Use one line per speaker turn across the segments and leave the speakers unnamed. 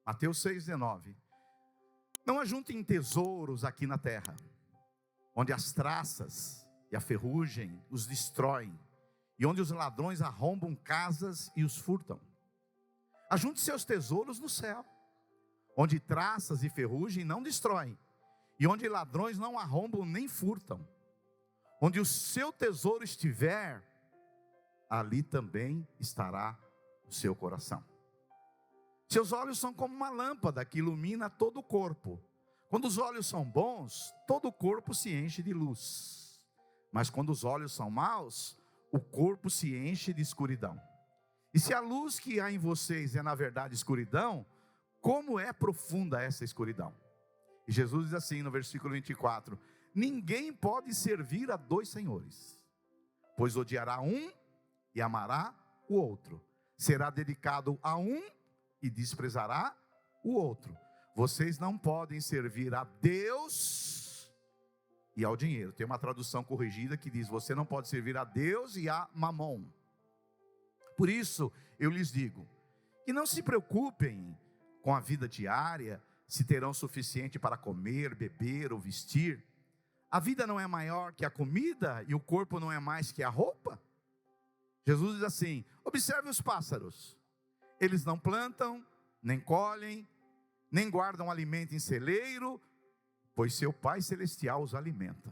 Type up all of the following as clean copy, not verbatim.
Mateus 6,19. Não ajuntem tesouros aqui na terra, onde as traças e a ferrugem os destroem, e onde os ladrões arrombam casas e os furtam. Ajunte seus tesouros no céu, onde traças e ferrugem não destroem, e onde ladrões não arrombam nem furtam. Onde o seu tesouro estiver, ali também estará o seu coração. Seus olhos são como uma lâmpada que ilumina todo o corpo. Quando os olhos são bons, todo o corpo se enche de luz. Mas quando os olhos são maus, o corpo se enche de escuridão. E se a luz que há em vocês é na verdade escuridão, como é profunda essa escuridão? E Jesus diz assim no versículo 24: ninguém pode servir a dois senhores, pois odiará um e amará o outro. Será dedicado a um e desprezará o outro. Vocês não podem servir a Deus e ao dinheiro. Tem uma tradução corrigida que diz: você não pode servir a Deus e a Mamon. Por isso eu lhes digo, que não se preocupem com a vida diária, se terão suficiente para comer, beber ou vestir. A vida não é maior que a comida e o corpo não é mais que a roupa? Jesus diz assim: observe os pássaros. Eles não plantam, nem colhem, nem guardam alimento em celeiro, pois seu Pai Celestial os alimenta.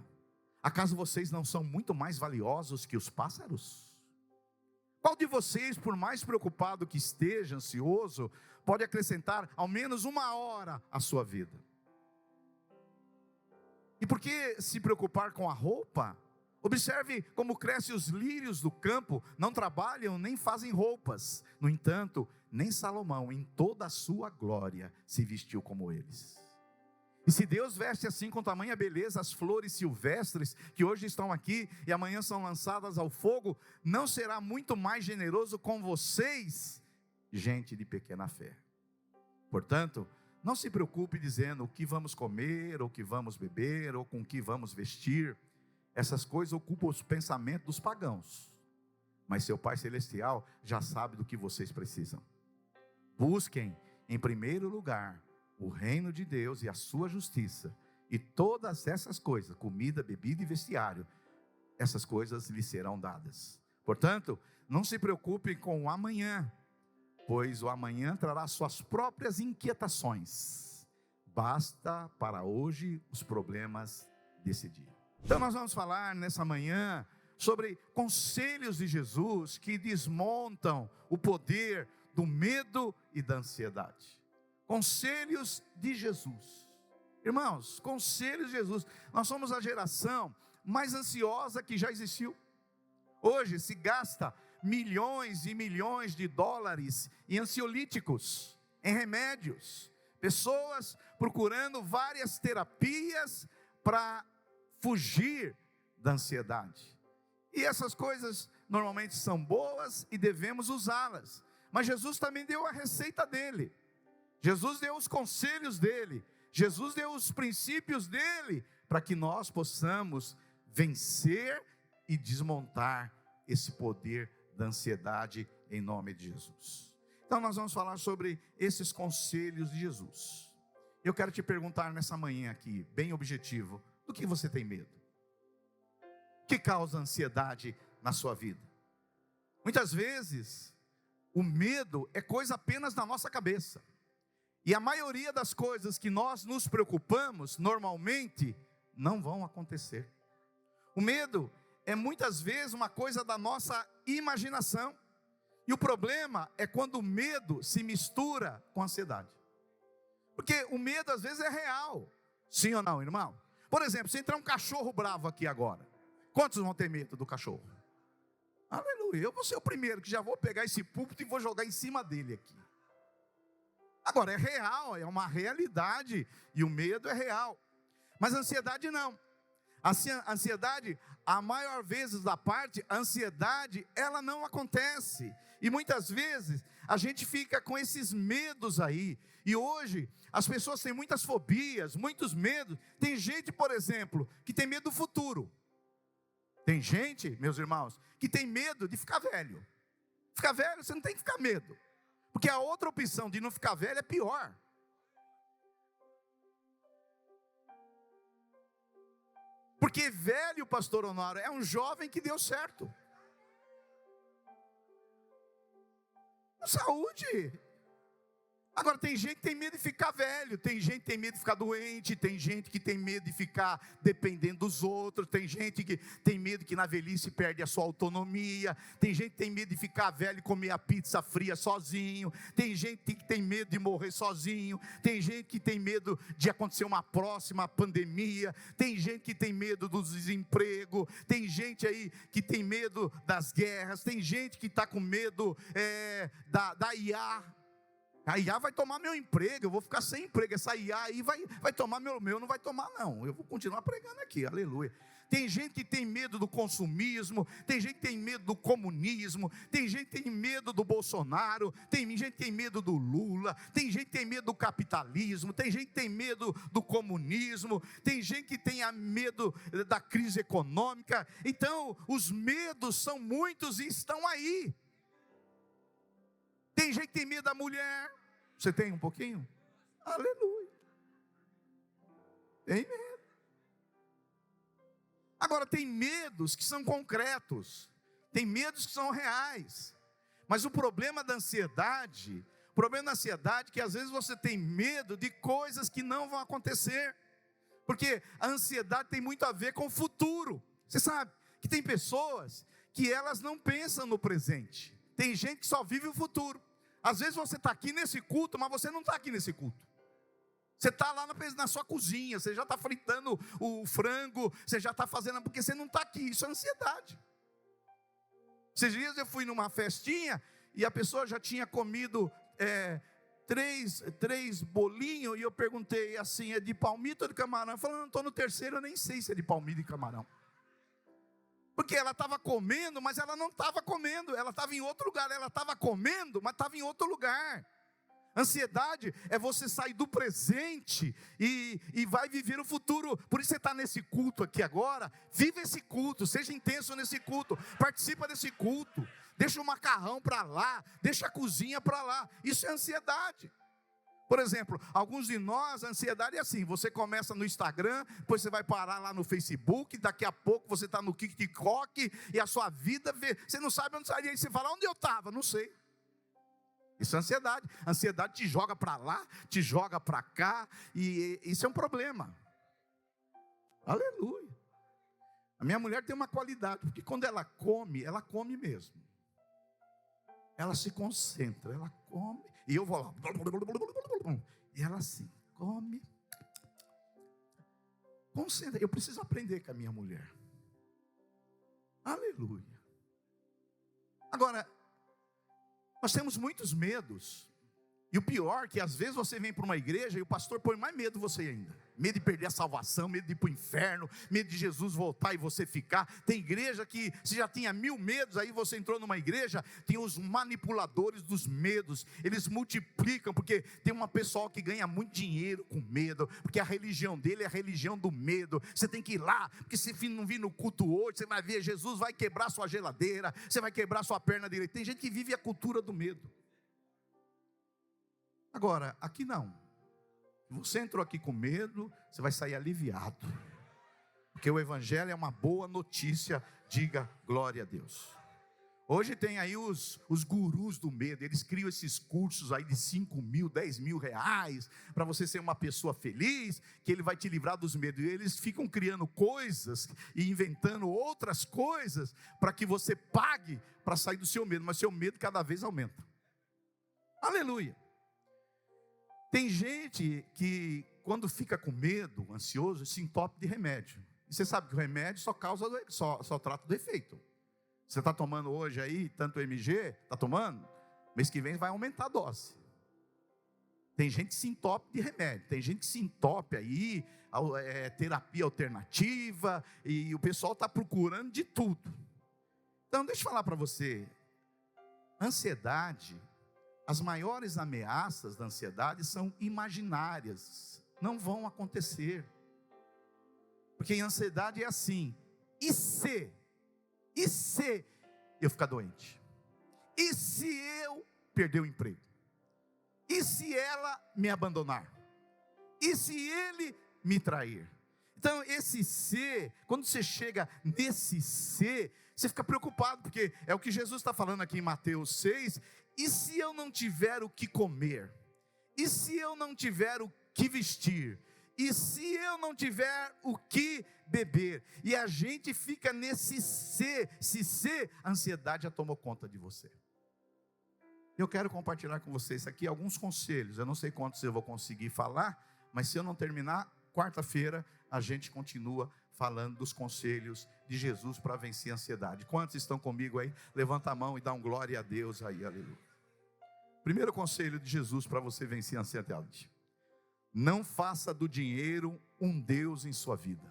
Acaso vocês não são muito mais valiosos que os pássaros? Qual de vocês, por mais preocupado que esteja, ansioso, pode acrescentar ao menos uma hora à sua vida? E por que se preocupar com a roupa? Observe como crescem os lírios do campo, não trabalham nem fazem roupas. No entanto, nem Salomão, em toda a sua glória, se vestiu como eles. E se Deus veste assim com tamanha beleza as flores silvestres, que hoje estão aqui e amanhã são lançadas ao fogo, não será muito mais generoso com vocês, gente de pequena fé? Portanto, não se preocupe dizendo o que vamos comer, ou o que vamos beber, ou com o que vamos vestir. Essas coisas ocupam os pensamentos dos pagãos, mas seu Pai Celestial já sabe do que vocês precisam. Busquem em primeiro lugar o reino de Deus e a sua justiça, e todas essas coisas, comida, bebida e vestiário, essas coisas lhes serão dadas. Portanto, não se preocupem com o amanhã, pois o amanhã trará suas próprias inquietações. Basta para hoje os problemas desse dia. Então nós vamos falar nessa manhã sobre conselhos de Jesus que desmontam o poder do medo e da ansiedade. Conselhos de Jesus. Irmãos, conselhos de Jesus. Nós somos a geração mais ansiosa que já existiu. Hoje se gasta milhões e milhões de dólares em ansiolíticos, em remédios. Pessoas procurando várias terapias para fugir da ansiedade. E essas coisas normalmente são boas e devemos usá-las. Mas Jesus também deu a receita dele. Jesus deu os conselhos dele. Jesus deu os princípios dele para que nós possamos vencer e desmontar esse poder da ansiedade em nome de Jesus. Então nós vamos falar sobre esses conselhos de Jesus. Eu quero te perguntar nessa manhã aqui, bem objetivo: do que você tem medo? O que causa ansiedade na sua vida? Muitas vezes, o medo é coisa apenas da nossa cabeça. E a maioria das coisas que nós nos preocupamos, normalmente, não vão acontecer. O medo é muitas vezes uma coisa da nossa imaginação. E o problema é quando o medo se mistura com a ansiedade. Porque o medo às vezes é real. Sim ou não, irmão? Por exemplo, se entrar um cachorro bravo aqui agora, quantos vão ter medo do cachorro? Aleluia, eu vou ser o primeiro que já vou pegar esse púlpito e vou jogar em cima dele aqui. Agora é real, é uma realidade, e o medo é real. Mas a ansiedade não. A ansiedade, a maior vezes da parte, a ansiedade, ela não acontece. E muitas vezes a gente fica com esses medos aí. E hoje as pessoas têm muitas fobias, muitos medos. Tem gente, por exemplo, que tem medo do futuro. Tem gente, meus irmãos, que tem medo de ficar velho. Ficar velho, você não tem que ficar medo. Porque a outra opção de não ficar velho é pior. Porque velho, pastor Honório, é um jovem que deu certo. Saúde. Agora tem gente que tem medo de ficar velho, tem gente que tem medo de ficar doente, tem gente que tem medo de ficar dependendo dos outros, tem gente que tem medo que na velhice perde a sua autonomia, tem gente que tem medo de ficar velho e comer a pizza fria sozinho, tem gente que tem medo de morrer sozinho, tem gente que tem medo de acontecer uma próxima pandemia, tem gente que tem medo do desemprego, tem gente aí que tem medo das guerras, tem gente que está com medo da IA. A IA vai tomar meu emprego, eu vou ficar sem emprego. Essa IA aí vai tomar meu, não vai tomar não. Eu vou continuar pregando aqui, aleluia. Tem gente que tem medo do consumismo, tem gente que tem medo do comunismo, tem gente que tem medo do Bolsonaro, tem gente que tem medo do Lula, tem gente que tem medo do capitalismo, tem gente que tem medo do comunismo, tem gente que tem medo da crise econômica. Então, os medos são muitos e estão aí. Tem gente que tem medo da mulher. Você tem um pouquinho? Aleluia. Tem medo. Agora tem medos que são concretos. Tem medos que são reais. Mas o problema da ansiedade é que às vezes você tem medo de coisas que não vão acontecer. Porque a ansiedade tem muito a ver com o futuro. Você sabe que tem pessoas que elas não pensam no presente. Tem gente que só vive o futuro. Às vezes você está aqui nesse culto, mas você não está aqui nesse culto. Você está lá na sua cozinha, você já está fritando o frango, você já está fazendo, porque você não está aqui. Isso é ansiedade. Esses dias eu fui numa festinha e a pessoa já tinha comido três bolinhos, e eu perguntei assim, é de palmito ou de camarão? Eu falei, não, estou no terceiro, eu nem sei se é de palmito e camarão. Porque ela estava comendo, mas ela não estava comendo, ela estava em outro lugar. Ela estava comendo, mas estava em outro lugar. Ansiedade é você sair do presente e vai viver o futuro. Por isso você está nesse culto aqui agora. Viva esse culto, seja intenso nesse culto, participa desse culto. Deixa o macarrão para lá, deixa a cozinha para lá. Isso é ansiedade. Por exemplo, alguns de nós, a ansiedade é assim, você começa no Instagram, depois você vai parar lá no Facebook, daqui a pouco você está no TikTok, e a sua vida, você não sabe onde sair, aí você fala, onde eu estava? Não sei. Isso é ansiedade. A ansiedade te joga para lá, te joga para cá, e isso é um problema. Aleluia. A minha mulher tem uma qualidade, porque quando ela come mesmo. Ela se concentra, ela come, e eu vou lá, e ela assim, come, concentra. Eu preciso aprender com a minha mulher. Aleluia. Agora, nós temos muitos medos, e o pior é que às vezes você vem para uma igreja e o pastor põe mais medo em você ainda. Medo de perder a salvação, medo de ir para o inferno, medo de Jesus voltar e você ficar. Tem igreja que você já tinha 1000 medos, aí você entrou numa igreja, tem os manipuladores dos medos, eles multiplicam, porque tem uma pessoa que ganha muito dinheiro com medo, porque a religião dele é a religião do medo. Você tem que ir lá, porque se não vir no culto hoje, você vai ver, Jesus vai quebrar sua geladeira, você vai quebrar sua perna direita. Tem gente que vive a cultura do medo. Agora, aqui não. Você entrou aqui com medo, você vai sair aliviado. Porque o Evangelho é uma boa notícia, diga glória a Deus. Hoje tem aí os gurus do medo, eles criam esses cursos aí de 5 mil, 10 mil reais, para você ser uma pessoa feliz, que ele vai te livrar dos medos. E eles ficam criando coisas e inventando outras coisas, para que você pague para sair do seu medo, mas seu medo cada vez aumenta. Aleluia. Tem gente que quando fica com medo, ansioso, se entope de remédio. E você sabe que o remédio só trata do efeito. Você está tomando hoje aí, tanto MG, está tomando, mês que vem vai aumentar a dose. Tem gente que se entope de remédio, tem gente que se entope aí, terapia alternativa, e o pessoal está procurando de tudo. Então deixa eu falar para você, ansiedade, as maiores ameaças da ansiedade são imaginárias, não vão acontecer. Porque em ansiedade é assim, e se eu ficar doente? E se eu perder o emprego? E se ela me abandonar? E se ele me trair? Então esse ser, quando você chega nesse ser, você fica preocupado, porque é o que Jesus está falando aqui em Mateus 6, e se eu não tiver o que comer? E se eu não tiver o que vestir? E se eu não tiver o que beber? E a gente fica nesse ser, se ser, a ansiedade já tomou conta de você. Eu quero compartilhar com vocês aqui alguns conselhos, eu não sei quantos eu vou conseguir falar, mas se eu não terminar, quarta-feira a gente continua falando dos conselhos de Jesus para vencer a ansiedade. Quantos estão comigo aí? Levanta a mão e dá um glória a Deus aí, aleluia. Primeiro conselho de Jesus para você vencer a ansiedade: não faça do dinheiro um Deus em sua vida.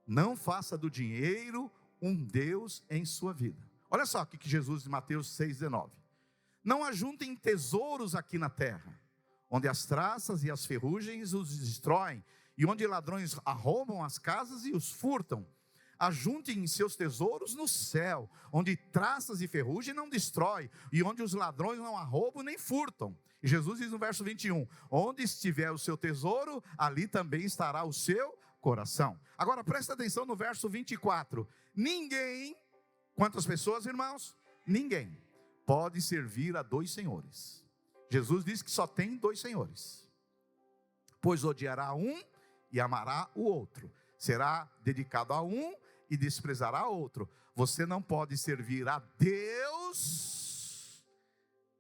Não faça do dinheiro um Deus em sua vida. Olha só o que Jesus em Mateus 6,19. Não ajuntem tesouros aqui na terra, onde as traças e as ferrugens os destroem, e onde ladrões arrombam as casas e os furtam. Ajuntem seus tesouros no céu, onde traças e ferrugem não destrói, e onde os ladrões não arrombam nem furtam. E Jesus diz no verso 21, onde estiver o seu tesouro, ali também estará o seu coração. Agora presta atenção no verso 24, ninguém, quantas pessoas, irmãos? Ninguém pode servir a dois senhores. Jesus diz que só tem dois senhores, pois odiará um e amará o outro, será dedicado a um e desprezará outro. Você não pode servir a Deus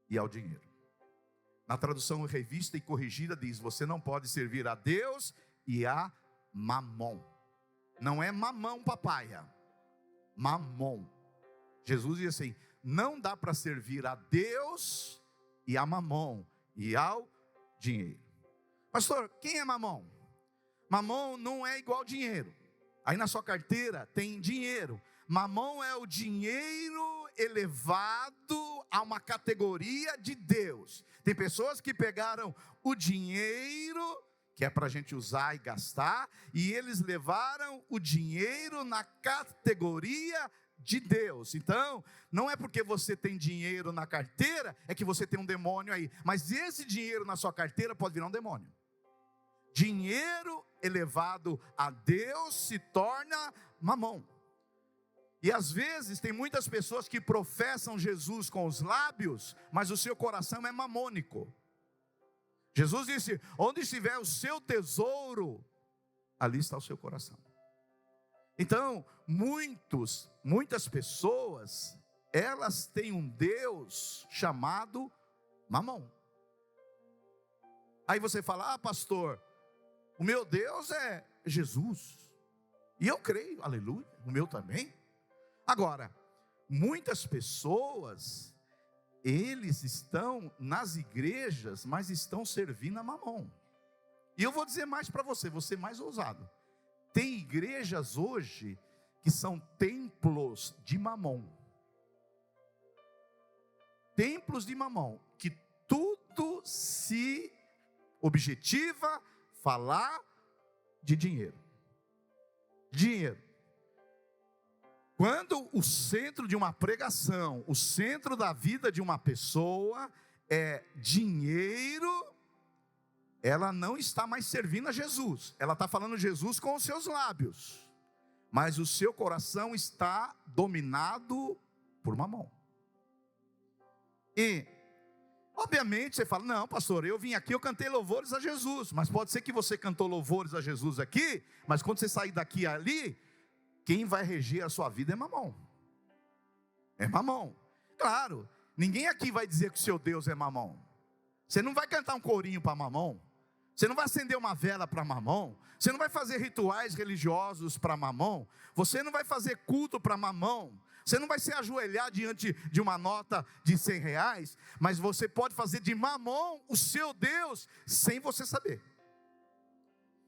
e ao dinheiro. Na tradução revista e corrigida diz, você não pode servir a Deus e a Mamon. Não é mamão papaya, Mamon. Jesus diz assim, não dá para servir a Deus e a Mamon e ao dinheiro. Pastor, quem é Mamon? Mamon não é igual dinheiro. Aí na sua carteira tem dinheiro. Mamon é o dinheiro elevado a uma categoria de Deus. Tem pessoas que pegaram o dinheiro, que é para a gente usar e gastar, e eles levaram o dinheiro na categoria de Deus. Então, não é porque você tem dinheiro na carteira, é que você tem um demônio aí. Mas esse dinheiro na sua carteira pode virar um demônio. Dinheiro elevado a Deus se torna mamão. E às vezes tem muitas pessoas que professam Jesus com os lábios, mas o seu coração é mamônico. Jesus disse, onde estiver o seu tesouro, ali está o seu coração. Então, muitas pessoas, elas têm um Deus chamado mamão. Aí você fala, pastor, o meu Deus é Jesus. E eu creio, aleluia, o meu também. Agora, muitas pessoas, eles estão nas igrejas, mas estão servindo a mamão. E eu vou dizer mais para você, vou ser mais ousado. Tem igrejas hoje que são templos de mamão. Templos de mamão, que tudo se objetiva falar de dinheiro. Dinheiro. Quando o centro de uma pregação, o centro da vida de uma pessoa é dinheiro, ela não está mais servindo a Jesus. Ela está falando Jesus com os seus lábios, mas o seu coração está dominado por mamão. E obviamente você fala, não pastor, eu vim aqui, eu cantei louvores a Jesus. Mas pode ser que você cantou louvores a Jesus aqui, mas quando você sair daqui e ali, quem vai reger a sua vida é mamão. É mamão. Claro, ninguém aqui vai dizer que o seu Deus é mamão. Você não vai cantar um corinho para mamão. Você não vai acender uma vela para mamão. Você não vai fazer rituais religiosos para mamão. Você não vai fazer culto para mamão. Você não vai se ajoelhar diante de uma nota de R$100, mas você pode fazer de mamão o seu Deus, sem você saber.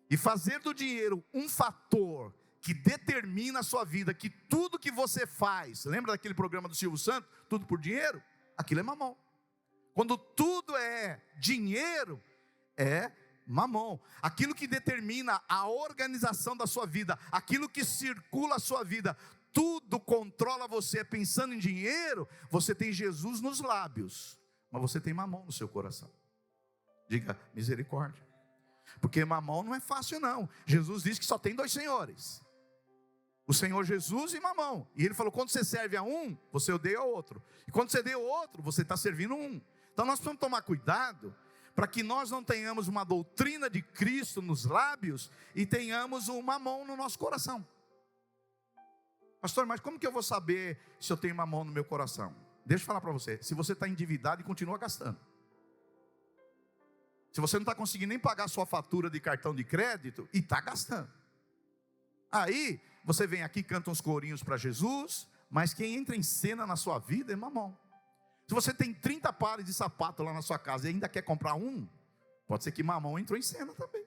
E fazer do dinheiro um fator que determina a sua vida, que tudo que você faz, lembra daquele programa do Silvio Santos, tudo por dinheiro? Aquilo é mamão. Quando tudo é dinheiro, é mamão. Aquilo que determina a organização da sua vida, aquilo que circula a sua vida, tudo controla você. Pensando em dinheiro, você tem Jesus nos lábios, mas você tem mamão no seu coração. Diga misericórdia. Porque mamão não é fácil não. Jesus disse que só tem dois senhores: o Senhor Jesus e mamão. E ele falou: quando você serve a um, você odeia ao outro. E quando você odeia o outro, você está servindo um. Então nós precisamos tomar cuidado para que nós não tenhamos uma doutrina de Cristo nos lábios e tenhamos um mamão no nosso coração. Pastor, mas como que eu vou saber se eu tenho mamão no meu coração? Deixa eu falar para você: se você está endividado e continua gastando, se você não está conseguindo nem pagar a sua fatura de cartão de crédito e está gastando, aí você vem aqui, canta uns corinhos para Jesus, mas quem entra em cena na sua vida é mamão. Se você tem 30 pares de sapato lá na sua casa e ainda quer comprar um, pode ser que mamão entrou em cena também.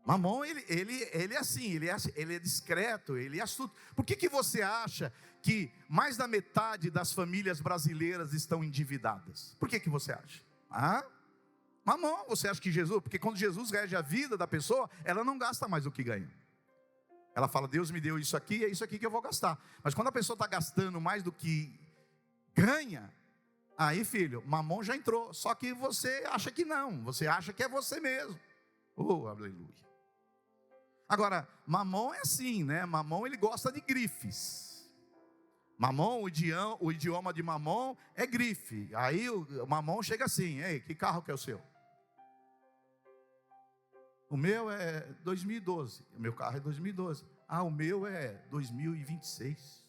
Mamão, ele é assim, ele é discreto, ele é astuto. Por que você acha que mais da metade das famílias brasileiras estão endividadas? Por que você acha? Mamão, você acha que Jesus... Porque quando Jesus rege a vida da pessoa, ela não gasta mais o que ganha. Ela fala: Deus me deu isso aqui, é isso aqui que eu vou gastar. Mas quando a pessoa está gastando mais do que ganha, aí, filho, mamão já entrou. Só que você acha que não, você acha que é você mesmo. Oh, aleluia. Agora, mamão é assim, né? Mamão, ele gosta de grifes. Mamão, o idioma de mamão é grife. Aí o mamão chega assim: ei, que carro que é o seu? O meu é 2012. O meu carro é 2012. O meu é 2026.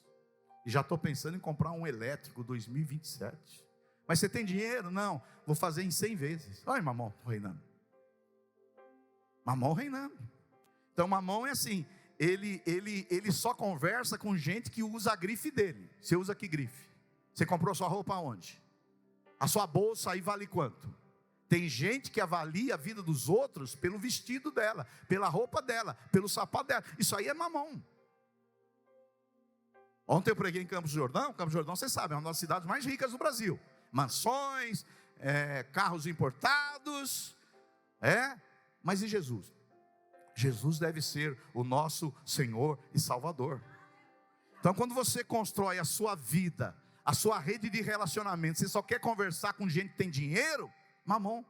E já estou pensando em comprar um elétrico 2027. Mas você tem dinheiro? Não, vou fazer em 100 vezes. Olha, mamão reinando. Mamão reinando. Então mamão é assim, ele só conversa com gente que usa a grife dele. Você usa que grife? Você comprou sua roupa aonde? A sua bolsa aí vale quanto? Tem gente que avalia a vida dos outros pelo vestido dela, pela roupa dela, pelo sapato dela. Isso aí é mamão. Ontem eu preguei em Campos do Jordão. Campos do Jordão, você sabe, é uma das cidades mais ricas do Brasil. Mansões, carros importados. Mas e Jesus? Jesus deve ser o nosso Senhor e Salvador. Então quando você constrói a sua vida, a sua rede de relacionamento, você só quer conversar com gente que tem dinheiro, mamão.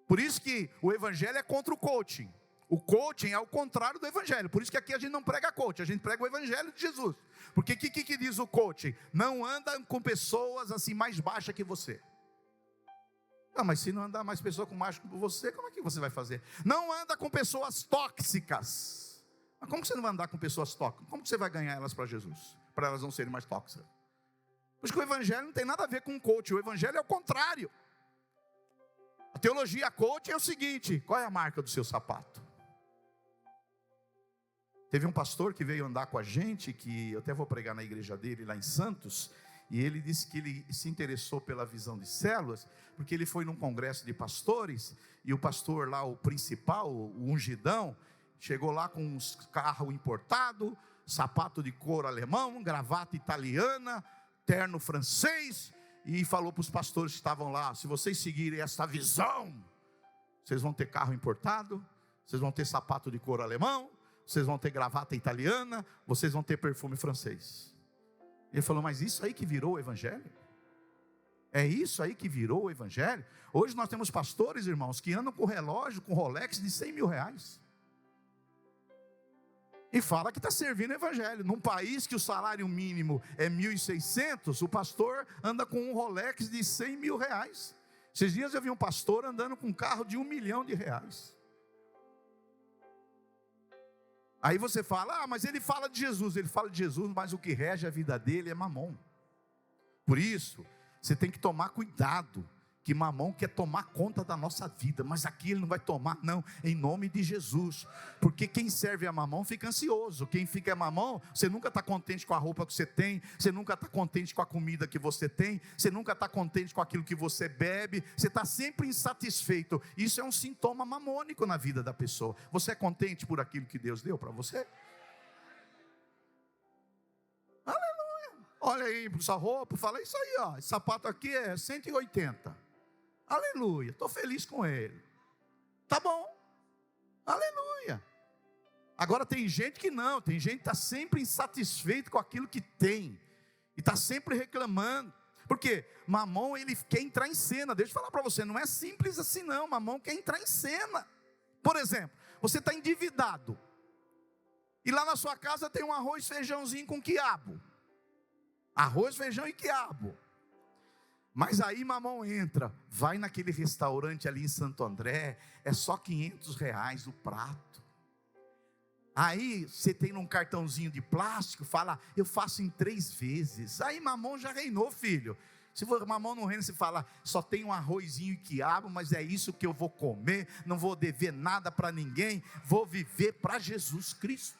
Por isso que o evangelho é contra o coaching. O coaching é o contrário do evangelho. Por isso que aqui a gente não prega coaching, a gente prega o evangelho de Jesus. Porque o que diz o coaching? Não anda com pessoas assim mais baixas que você. Mas se não andar mais pessoa com mais que você, como é que você vai fazer? Não anda com pessoas tóxicas. Mas como que você não vai andar com pessoas tóxicas? Como que você vai ganhar elas para Jesus? Para elas não serem mais tóxicas? Por isso que o evangelho não tem nada a ver com coaching. O evangelho é o contrário. A teologia coaching é o seguinte: qual é a marca do seu sapato? Teve um pastor que veio andar com a gente, que eu até vou pregar na igreja dele lá em Santos, e ele disse que ele se interessou pela visão de células, porque ele foi num congresso de pastores, e o pastor lá, o principal, o ungidão, chegou lá com uns carro importado, sapato de couro alemão, gravata italiana, terno francês, e falou para os pastores que estavam lá: se vocês seguirem essa visão, vocês vão ter carro importado, vocês vão ter sapato de couro alemão, vocês vão ter gravata italiana, vocês vão ter perfume francês. Ele falou: mas isso aí que virou o evangelho? É isso aí que virou o evangelho? Hoje nós temos pastores, irmãos, que andam com relógio, com Rolex de 100 mil reais. E fala que está servindo o evangelho. Num país que o salário mínimo é 1.600, o pastor anda com um Rolex de 100 mil reais. Esses dias eu vi um pastor andando com um carro de 1 milhão de reais. Aí você fala: mas ele fala de Jesus. Ele fala de Jesus, mas o que rege a vida dele é mamão. Por isso, você tem que tomar cuidado, que mamão quer tomar conta da nossa vida, mas aqui ele não vai tomar não, em nome de Jesus. Porque quem serve a mamão fica ansioso. Quem fica a mamão, você nunca está contente com a roupa que você tem, você nunca está contente com a comida que você tem, você nunca está contente com aquilo que você bebe, você está sempre insatisfeito. Isso é um sintoma mamônico na vida da pessoa. Você é contente por aquilo que Deus deu para você? Aleluia. Olha aí para sua roupa, fala: isso aí, ó, esse sapato aqui é 180. Aleluia, estou feliz com ele. Tá bom, aleluia. Agora tem gente que não, tem gente que está sempre insatisfeito com aquilo que tem, e está sempre reclamando. Porque Mamon, ele quer entrar em cena. Deixa eu falar para você, não é simples assim não. Mamon quer entrar em cena. Por exemplo, você está endividado, e lá na sua casa tem um arroz, feijãozinho com quiabo. Arroz, feijão e quiabo. Mas aí Mamon entra, vai naquele restaurante ali em Santo André, é só R$500 o prato. Aí você tem um cartãozinho de plástico, fala, eu faço em 3 vezes. Aí Mamon já reinou, filho. Se Mamon não reina, você fala, só tem um arrozinho e quiabo, mas é isso que eu vou comer, não vou dever nada para ninguém, vou viver para Jesus Cristo.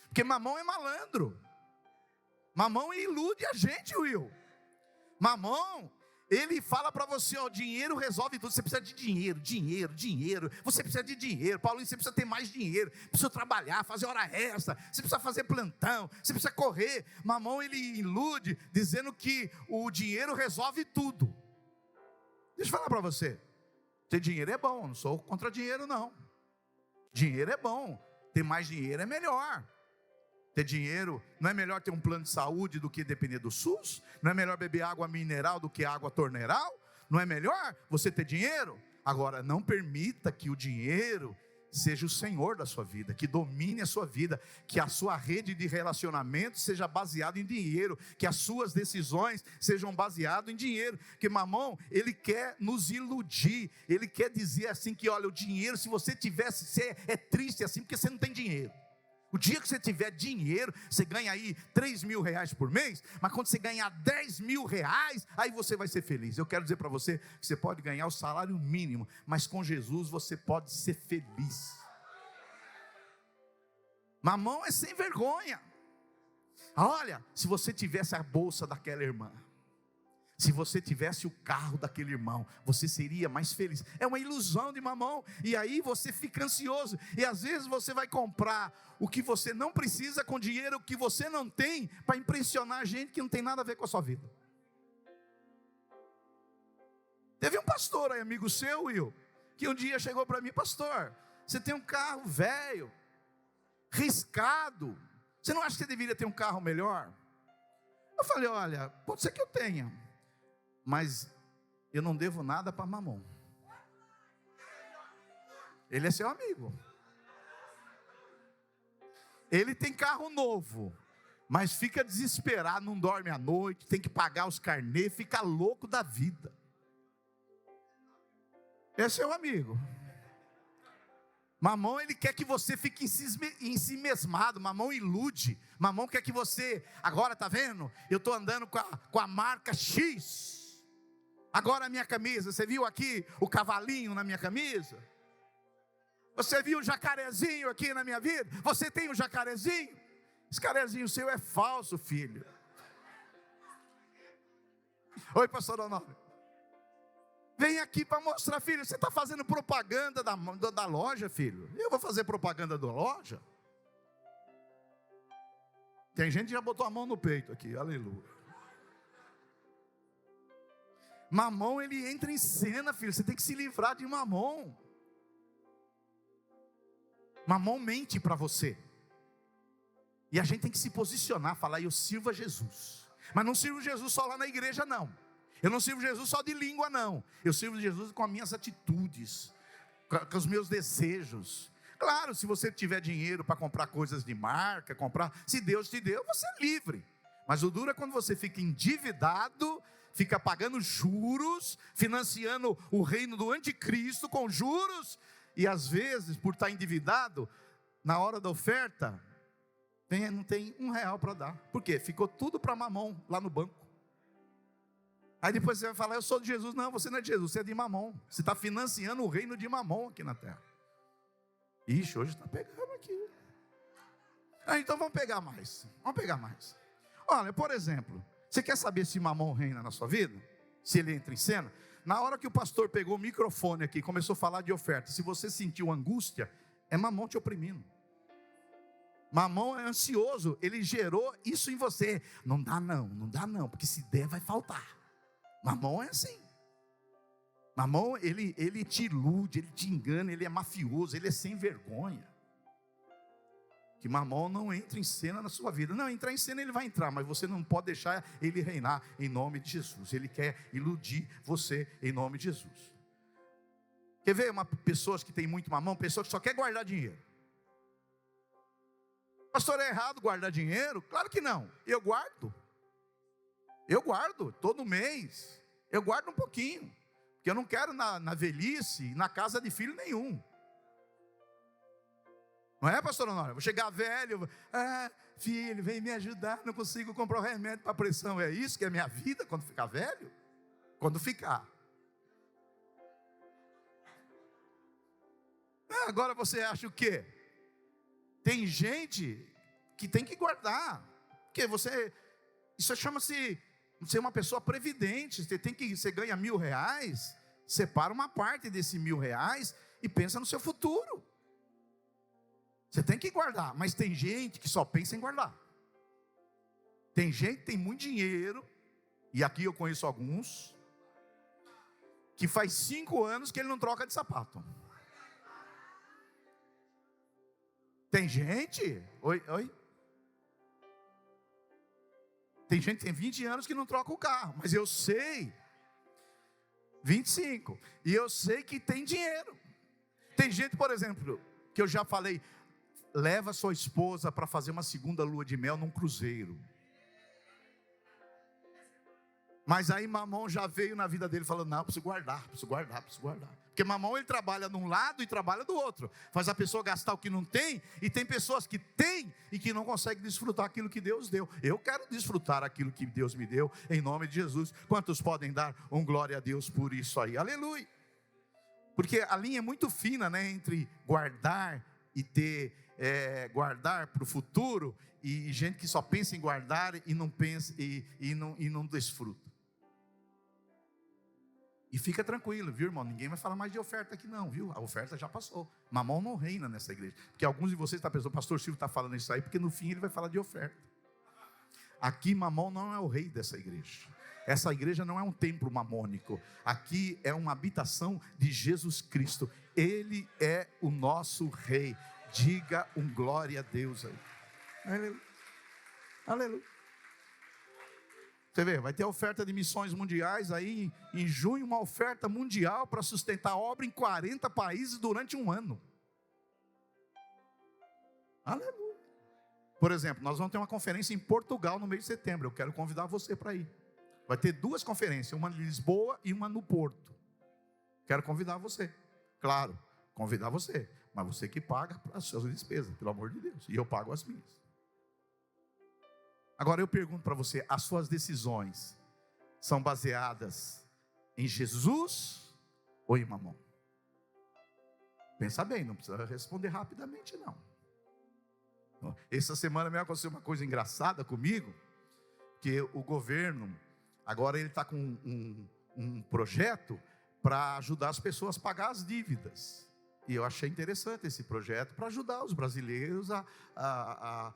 Porque Mamon é malandro. Mamon ilude a gente, Will. Mamon, ele fala para você, ó, dinheiro resolve tudo. Você precisa de dinheiro, dinheiro, dinheiro. Você precisa de dinheiro, Paulinho, você precisa ter mais dinheiro. Precisa trabalhar, fazer hora extra. Você precisa fazer plantão, você precisa correr. Mamon, ele ilude, dizendo que o dinheiro resolve tudo. Deixa eu falar para você, ter dinheiro é bom, não sou contra dinheiro não. Dinheiro é bom, ter mais dinheiro é melhor. Ter dinheiro, não é melhor ter um plano de saúde do que depender do SUS? Não é melhor beber água mineral do que água torneiral? Não é melhor você ter dinheiro? Agora, não permita que o dinheiro seja o senhor da sua vida, que domine a sua vida, que a sua rede de relacionamento seja baseada em dinheiro, que as suas decisões sejam baseadas em dinheiro. Porque Mamon, ele quer nos iludir, ele quer dizer assim que, olha, o dinheiro, se você tivesse, você é triste assim porque você não tem dinheiro. O dia que você tiver dinheiro, você ganha aí R$3.000 por mês, mas quando você ganhar R$10.000, aí você vai ser feliz. Eu quero dizer para você que você pode ganhar o salário mínimo, mas com Jesus você pode ser feliz. Mamon é sem vergonha. Olha, se você tivesse a bolsa daquela irmã, se você tivesse o carro daquele irmão, você seria mais feliz. É uma ilusão de Mamon. E aí você fica ansioso. E às vezes você vai comprar o que você não precisa com dinheiro que você não tem, para impressionar gente que não tem nada a ver com a sua vida. Teve um pastor aí, amigo seu, Will, que um dia chegou para mim, pastor, você tem um carro velho, riscado, você não acha que você deveria ter um carro melhor? Eu falei, olha, pode ser que eu tenha, mas eu não devo nada para Mamon. Ele é seu amigo. Ele tem carro novo, mas fica desesperado, não dorme à noite, tem que pagar os carnês, fica louco da vida. É seu amigo. Mamon, ele quer que você fique em si mesmado. Mamon ilude. Mamon quer que você, agora tá vendo? Eu estou andando com a marca X. Agora a minha camisa, você viu aqui o cavalinho na minha camisa? Você viu o jacarezinho aqui na minha vida? Você tem um jacarezinho? Esse jacarezinho seu é falso, filho. Oi, pastor Honório. Vem aqui para mostrar, filho. Você está fazendo propaganda da loja, filho? Eu vou fazer propaganda da loja? Tem gente que já botou a mão no peito aqui, aleluia. Mamon, ele entra em cena, filho. Você tem que se livrar de Mamon. Mamon mente para você. E a gente tem que se posicionar, falar, eu sirvo a Jesus. Mas não sirvo Jesus só lá na igreja, não. Eu não sirvo Jesus só de língua, não. Eu sirvo Jesus com as minhas atitudes, com os meus desejos. Claro, se você tiver dinheiro para comprar coisas de marca, se Deus te deu, você é livre. Mas o duro é quando você fica endividado, fica pagando juros, financiando o reino do anticristo com juros, e às vezes, por estar endividado, na hora da oferta, não tem R$1 para dar. Por quê? Ficou tudo para Mamon, lá no banco. Aí depois você vai falar, eu sou de Jesus. Não, você não é de Jesus, você é de Mamon. Você está financiando o reino de Mamon aqui na terra. Ixi, hoje está pegando aqui. Então vamos pegar mais. Olha, por exemplo, você quer saber se Mamon reina na sua vida? Se ele entra em cena? Na hora que o pastor pegou o microfone aqui, começou a falar de oferta, se você sentiu angústia, é Mamon te oprimindo. Mamon é ansioso, ele gerou isso em você. Não dá não, porque se der vai faltar. Mamon é assim. Mamon, ele te ilude, ele te engana, ele é mafioso, ele é sem vergonha. que Mamon não entre em cena na sua vida. Não, entrar em cena ele vai entrar, mas você não pode deixar ele reinar em nome de Jesus. Ele quer iludir você em nome de Jesus. Quer ver pessoas que têm muito mamão? Pessoas que só quer guardar dinheiro. Pastor, é errado guardar dinheiro? Claro que não. Eu guardo todo mês. Eu guardo um pouquinho, porque eu não quero na velhice, na casa de filho nenhum. Não é, pastor Honório? Vou chegar velho, filho, vem me ajudar, não consigo comprar o remédio para pressão. É isso que é minha vida quando ficar velho? Quando ficar. Agora você acha o quê? Tem gente que tem que guardar. Porque isso chama-se ser uma pessoa previdente. Você ganha R$1.000, separa uma parte desse R$1.000 e pensa no seu futuro. Você tem que guardar, mas tem gente que só pensa em guardar. Tem gente que tem muito dinheiro, e aqui eu conheço alguns, que faz 5 anos que ele não troca de sapato. Tem gente, oi? Tem gente que tem 20 anos que não troca o carro, mas eu sei, 25, e eu sei que tem dinheiro. Tem gente, por exemplo, que eu já falei, leva sua esposa para fazer uma segunda lua de mel num cruzeiro. Mas aí Mamon já veio na vida dele falando, não, preciso guardar. Porque Mamon, ele trabalha de um lado e trabalha do outro. Faz a pessoa gastar o que não tem, e tem pessoas que têm e que não conseguem desfrutar aquilo que Deus deu. Eu quero desfrutar aquilo que Deus me deu, em nome de Jesus. Quantos podem dar glória a Deus por isso aí? Aleluia! Porque a linha é muito fina, né, entre guardar e guardar para o futuro, e gente que só pensa em guardar e não pensa e não desfruta. E fica tranquilo, viu, irmão? Ninguém vai falar mais de oferta aqui não, viu? A oferta já passou. Mamão não reina nessa igreja. Porque alguns de vocês estão pensando, o pastor Silvio está falando isso aí, porque no fim ele vai falar de oferta. Aqui Mamão não é o rei dessa igreja. Essa igreja não é um templo mamônico. Aqui é uma habitação de Jesus Cristo. Ele é o nosso rei. Diga glória a Deus aí. Aleluia. Aleluia. Você vê, vai ter oferta de missões mundiais aí em junho, uma oferta mundial para sustentar a obra em 40 países durante um ano. Aleluia. Por exemplo, nós vamos ter uma conferência em Portugal no mês de setembro. Eu quero convidar você para ir. Vai ter 2 conferências, uma em Lisboa e uma no Porto. Quero convidar você. Claro, convidar você. Mas você que paga as suas despesas, pelo amor de Deus. E eu pago as minhas. Agora eu pergunto para você, as suas decisões são baseadas em Jesus ou em Mamon? Pensa bem, não precisa responder rapidamente não. Essa semana me aconteceu uma coisa engraçada comigo, que o governo, agora ele está com um projeto para ajudar as pessoas a pagar as dívidas. E eu achei interessante esse projeto para ajudar os brasileiros a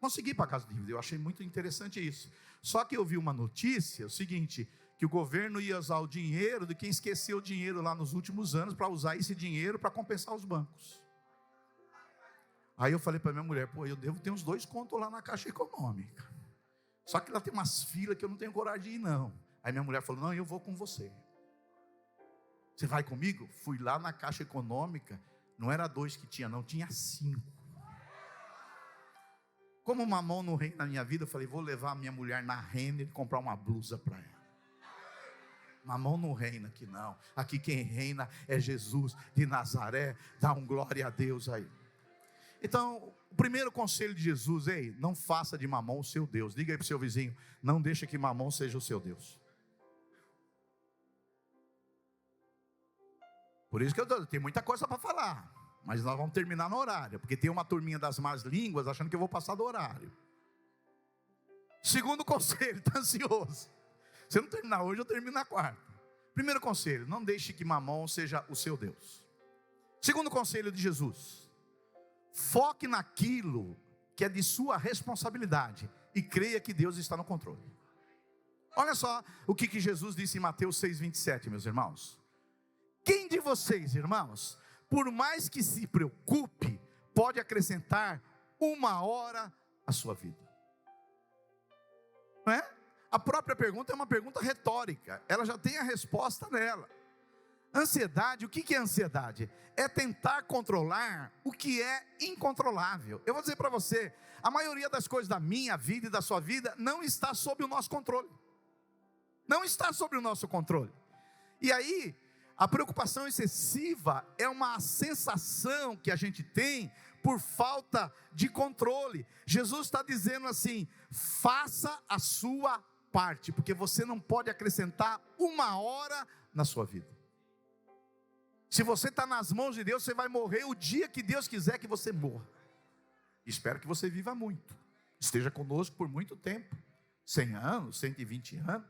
conseguir pagar as dívidas. Eu achei muito interessante isso. Só que eu vi uma notícia, o seguinte, que o governo ia usar o dinheiro de quem esqueceu o dinheiro lá nos últimos anos, para usar esse dinheiro para compensar os bancos. Aí eu falei para minha mulher, eu devo ter uns 2 contos lá na Caixa Econômica. Só que lá tem umas filas que eu não tenho coragem de ir não. Aí minha mulher falou, não, eu vou com você. Você vai comigo? Fui lá na Caixa Econômica, não era 2 que tinha não, tinha 5. Como Mamon não reina na minha vida, eu falei, vou levar a minha mulher na Renner e comprar uma blusa para ela. Mamon não reina aqui não. Aqui quem reina é Jesus de Nazaré. Dá glória a Deus aí. Então, o primeiro conselho de Jesus, não faça de Mamon o seu Deus. Diga aí para o seu vizinho, não deixa que Mamon seja o seu Deus. Por isso que eu tenho muita coisa para falar. Mas nós vamos terminar no horário, porque tem uma turminha das más línguas achando que eu vou passar do horário. Segundo conselho, está ansioso. Se eu não terminar hoje, eu termino na quarta. Primeiro conselho, não deixe que Mamon seja o seu Deus. Segundo conselho de Jesus, foque naquilo que é de sua responsabilidade e creia que Deus está no controle. Olha só o que Jesus disse em Mateus 6,27, meus irmãos. Quem de vocês, irmãos, por mais que se preocupe, pode acrescentar 1 hora à sua vida? Não é? A própria pergunta é uma pergunta retórica, ela já tem a resposta nela. Ansiedade, o que é ansiedade? É tentar controlar o que é incontrolável. Eu vou dizer para você, a maioria das coisas da minha vida e da sua vida não está sob o nosso controle. Não está sob o nosso controle. E aí, a preocupação excessiva é uma sensação que a gente tem por falta de controle. Jesus está dizendo assim: faça a sua parte, porque você não pode acrescentar 1 hora na sua vida. Se você está nas mãos de Deus, você vai morrer o dia que Deus quiser que você morra. Espero que você viva muito, esteja conosco por muito tempo, 100 anos, 120 anos.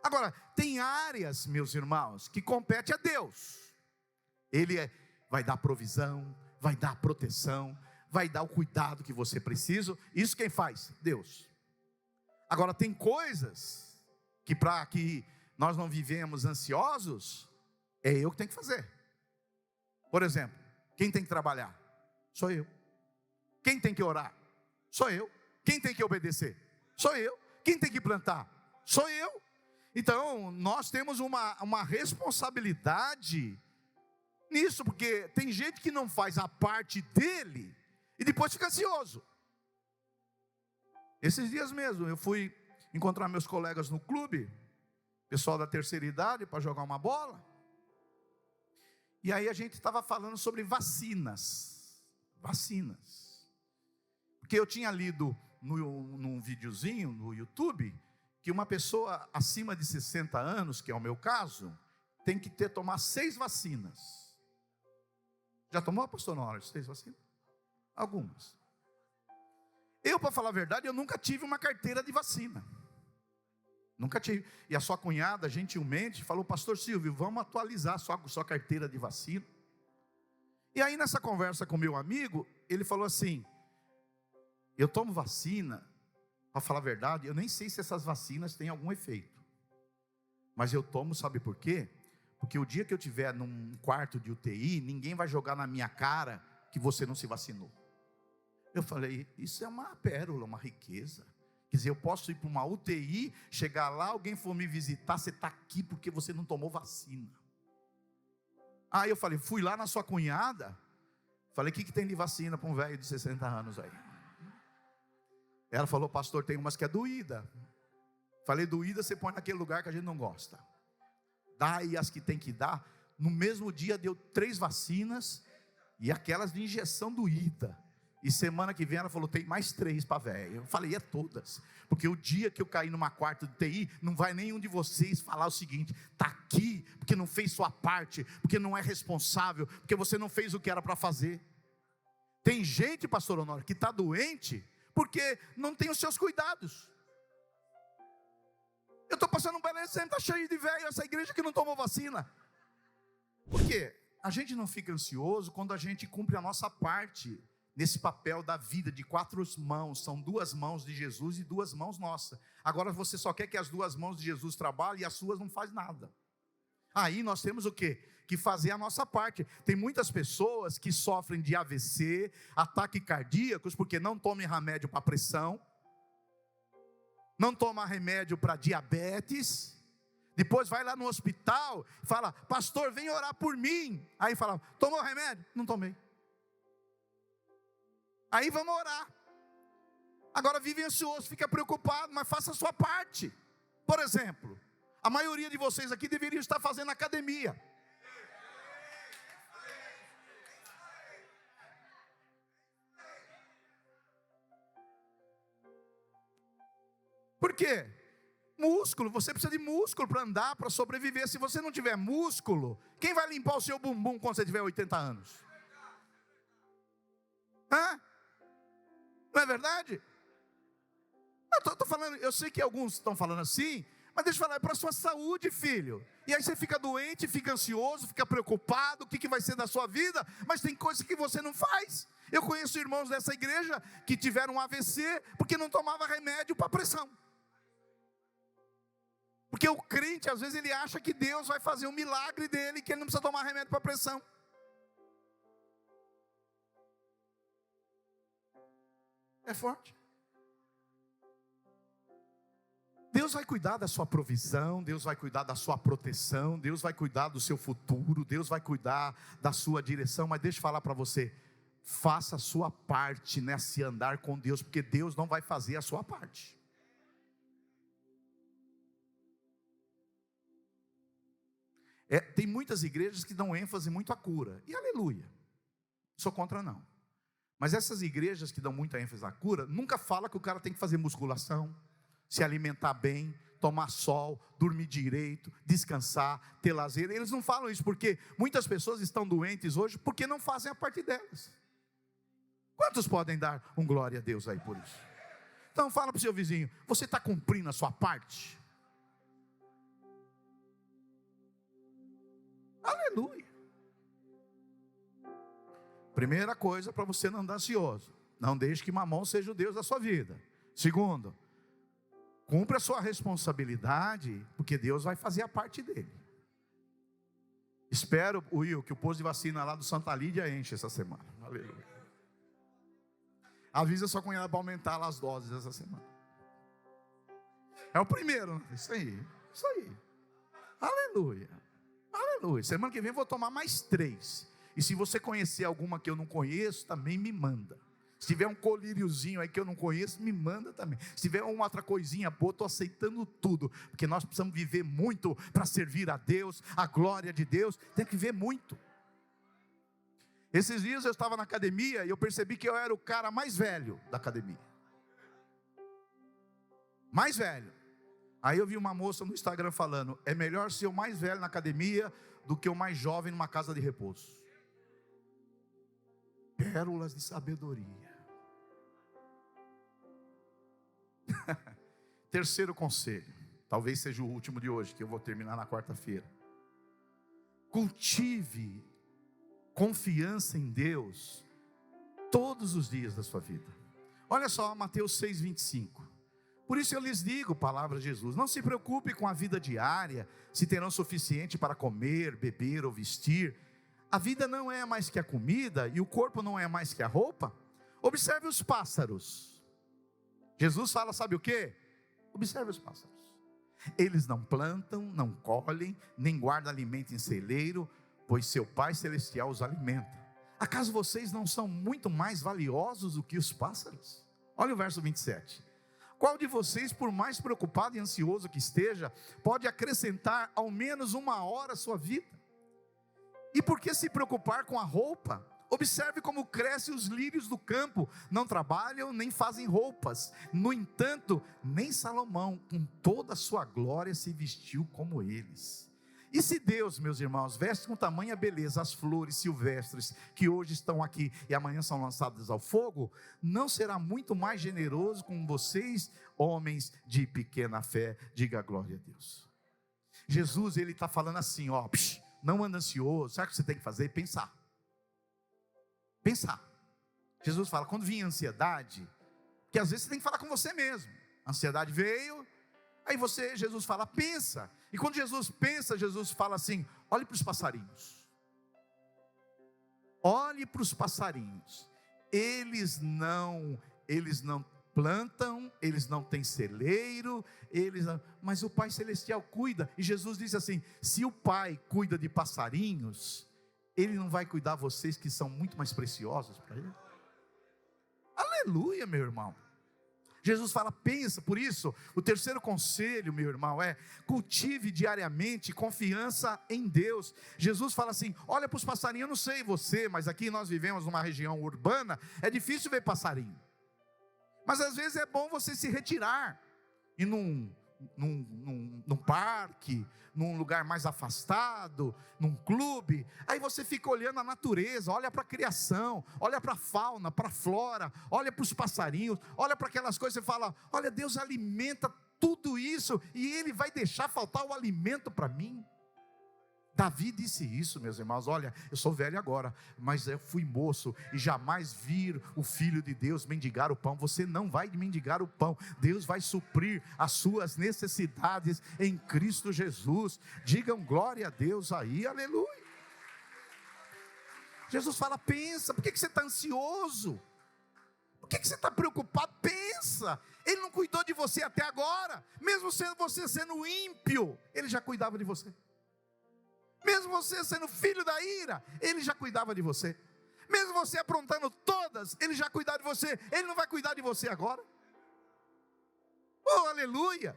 Agora, tem áreas, meus irmãos, que compete a Deus. Ele vai dar provisão, vai dar proteção, vai dar o cuidado que você precisa. Isso quem faz? Deus. Agora, tem coisas que para que nós não vivemos ansiosos, é eu que tenho que fazer. Por exemplo, quem tem que trabalhar? Sou eu. Quem tem que orar? Sou eu. Quem tem que obedecer? Sou eu. Quem tem que plantar? Sou eu. Então, nós temos uma responsabilidade nisso, porque tem gente que não faz a parte dele e depois fica ansioso. Esses dias mesmo, eu fui encontrar meus colegas no clube, pessoal da terceira idade, para jogar uma bola. E aí a gente estava falando sobre vacinas. Porque eu tinha lido num videozinho no YouTube, que uma pessoa acima de 60 anos, que é o meu caso, tem que tomar 6 vacinas. Já tomou, pastor Nora, 6 vacinas? Algumas. Eu, para falar a verdade, eu nunca tive uma carteira de vacina. Nunca tive. E a sua cunhada, gentilmente, falou: pastor Silvio, vamos atualizar a sua carteira de vacina. E aí, nessa conversa com meu amigo, ele falou assim: eu tomo vacina, para falar a verdade, eu nem sei se essas vacinas têm algum efeito. Mas eu tomo, sabe por quê? Porque o dia que eu estiver num quarto de UTI, ninguém vai jogar na minha cara que você não se vacinou. Eu falei: isso é uma pérola, uma riqueza. Quer dizer, eu posso ir para uma UTI, chegar lá, alguém for me visitar, você está aqui porque você não tomou vacina. Aí eu falei, fui lá na sua cunhada, falei: o que tem de vacina para um velho de 60 anos aí? Ela falou: pastor, tem umas que é doída. Falei: doída você põe naquele lugar que a gente não gosta. Dá aí as que tem que dar. No mesmo dia deu 3 vacinas, e aquelas de injeção doída. E semana que vem ela falou: tem mais 3 para velho. Eu falei: é todas. Porque o dia que eu cair numa quarta de TI, não vai nenhum de vocês falar o seguinte: está aqui, porque não fez sua parte, porque não é responsável, porque você não fez o que era para fazer. Tem gente, pastor Honório, que está doente, porque não tem os seus cuidados. Eu estou passando um beleza, sempre está cheio de velho, essa igreja que não tomou vacina. Por quê? A gente não fica ansioso quando a gente cumpre a nossa parte nesse papel da vida de 4 mãos. São 2 mãos de Jesus e 2 mãos nossas. Agora você só quer que as 2 mãos de Jesus trabalhem e as suas não faz nada. Aí nós temos o quê? Que fazer a nossa parte. Tem muitas pessoas que sofrem de AVC, ataques cardíacos, porque não tomam remédio para pressão, não tomam remédio para diabetes. Depois vai lá no hospital e fala: pastor, vem orar por mim. Aí fala: tomou remédio? Não tomei. Aí vamos orar. Agora vive ansioso, fica preocupado, mas faça a sua parte. Por exemplo, a maioria de vocês aqui deveria estar fazendo academia. Por quê? Músculo, você precisa de músculo para andar, para sobreviver. Se você não tiver músculo, quem vai limpar o seu bumbum quando você tiver 80 anos? Hã? Não é verdade? Eu estou falando, eu sei que alguns estão falando assim, mas deixa eu falar, é para a sua saúde, filho. E aí você fica doente, fica ansioso, fica preocupado, o que vai ser da sua vida, mas tem coisas que você não faz. Eu conheço irmãos dessa igreja que tiveram um AVC porque não tomava remédio para pressão. Porque o crente, às vezes, ele acha que Deus vai fazer um milagre dele, que ele não precisa tomar remédio para pressão. É forte. Deus vai cuidar da sua provisão, Deus vai cuidar da sua proteção, Deus vai cuidar do seu futuro, Deus vai cuidar da sua direção, mas deixa eu falar para você, faça a sua parte nesse andar com Deus, porque Deus não vai fazer a sua parte. Tem muitas igrejas que dão ênfase muito à cura, e aleluia, sou contra não, mas essas igrejas que dão muita ênfase à cura, nunca fala que o cara tem que fazer musculação, se alimentar bem, tomar sol, dormir direito, descansar, ter lazer. Eles não falam isso porque muitas pessoas estão doentes hoje porque não fazem a parte delas. Quantos podem dar um glória a Deus aí por isso? Então fala para o seu vizinho, você está cumprindo a sua parte? Aleluia. Primeira coisa, para você não andar ansioso, não deixe que Mamon seja o Deus da sua vida. Segundo, cumpra a sua responsabilidade, porque Deus vai fazer a parte dele. Espero, Will, que o posto de vacina lá do Santa Lídia enche essa semana. Aleluia. Avisa sua cunhada para aumentar lá as doses essa semana. É o primeiro, isso aí. Aleluia. Aleluia. Semana que vem eu vou tomar mais 3. E se você conhecer alguma que eu não conheço, também me manda. Se tiver um colíriozinho aí que eu não conheço, me manda também. Se tiver uma outra coisinha boa, estou aceitando tudo. Porque nós precisamos viver muito para servir a Deus, a glória de Deus. Tem que viver muito. Esses dias eu estava na academia e eu percebi que eu era o cara mais velho da academia. Mais velho. Aí eu vi uma moça no Instagram falando, é melhor ser o mais velho na academia do que o mais jovem numa casa de repouso. Pérolas de sabedoria. Terceiro conselho, talvez seja o último de hoje, que eu vou terminar na quarta-feira. Cultive confiança em Deus todos os dias da sua vida. Olha só, Mateus 6:25. Por isso eu lhes digo, palavra de Jesus, não se preocupe com a vida diária, se terão suficiente para comer, beber ou vestir. A vida não é mais que a comida, e o corpo não é mais que a roupa. Observe os pássaros. Jesus fala, sabe o que? Observe os pássaros. Eles não plantam, não colhem, nem guardam alimento em celeiro, pois seu Pai Celestial os alimenta. Acaso vocês não são muito mais valiosos do que os pássaros? Olha o verso 27. Qual de vocês, por mais preocupado e ansioso que esteja, pode acrescentar ao menos 1 hora à sua vida? E por que se preocupar com a roupa? Observe como crescem os lírios do campo, não trabalham nem fazem roupas. No entanto, nem Salomão, com toda a sua glória, se vestiu como eles. E se Deus, meus irmãos, veste com tamanha beleza as flores silvestres, que hoje estão aqui e amanhã são lançadas ao fogo, não será muito mais generoso com vocês, homens de pequena fé? Diga glória a Deus. Jesus, ele está falando assim, ó, não anda ansioso. Sabe o que você tem que fazer? Pensar. Jesus fala, quando vinha ansiedade, que às vezes você tem que falar com você mesmo. A ansiedade veio, aí Jesus fala, pensa. E quando Jesus pensa, Jesus fala assim, olhe para os passarinhos. Olhe para os passarinhos. Eles não plantam, eles não têm celeiro, mas o Pai Celestial cuida. E Jesus disse assim, se o Pai cuida de passarinhos, Ele não vai cuidar de vocês que são muito mais preciosos para Ele? Aleluia, meu irmão. Jesus fala, pensa. Por isso, o terceiro conselho, meu irmão, é cultive diariamente confiança em Deus. Jesus fala assim, olha para os passarinhos, eu não sei você, mas aqui nós vivemos numa região urbana, é difícil ver passarinho. Mas às vezes é bom você se retirar, ir num parque, num lugar mais afastado, num clube, aí você fica olhando a natureza, olha para a criação, olha para a fauna, para a flora, olha para os passarinhos, olha para aquelas coisas, você fala, olha, Deus alimenta tudo isso, e Ele vai deixar faltar o alimento para mim? Davi disse isso, meus irmãos, olha, eu sou velho agora, mas eu fui moço, e jamais vi o Filho de Deus mendigar o pão. Você não vai mendigar o pão, Deus vai suprir as suas necessidades em Cristo Jesus. Digam glória a Deus aí, aleluia. Jesus fala, pensa, por que você está ansioso? Por que você está preocupado? Pensa, Ele não cuidou de você até agora. Mesmo você sendo ímpio, Ele já cuidava de você. Mesmo você sendo filho da ira, Ele já cuidava de você. Mesmo você aprontando todas, Ele já cuidava de você. Ele não vai cuidar de você agora? Oh, aleluia!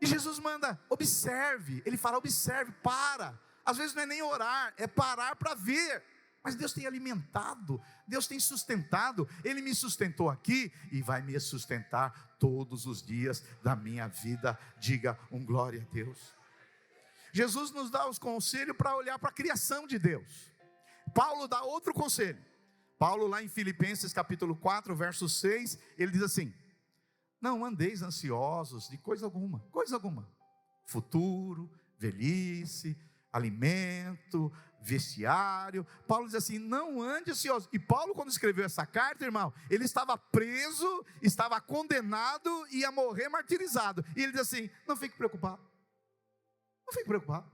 E Jesus manda, observe. Ele fala, observe, para. Às vezes não é nem orar, é parar para ver. Mas Deus tem alimentado, Deus tem sustentado. Ele me sustentou aqui e vai me sustentar todos os dias da minha vida. Diga glória a Deus. Jesus nos dá os conselhos para olhar para a criação de Deus. Paulo dá outro conselho. Paulo lá em Filipenses capítulo 4, verso 6, ele diz assim: não andeis ansiosos de coisa alguma, futuro, velhice, alimento, vestiário. Paulo diz assim, não ande ansioso. E Paulo, quando escreveu essa carta, irmão, ele estava preso, estava condenado e ia morrer martirizado. E ele diz assim, não fique preocupado. Não fique preocupado.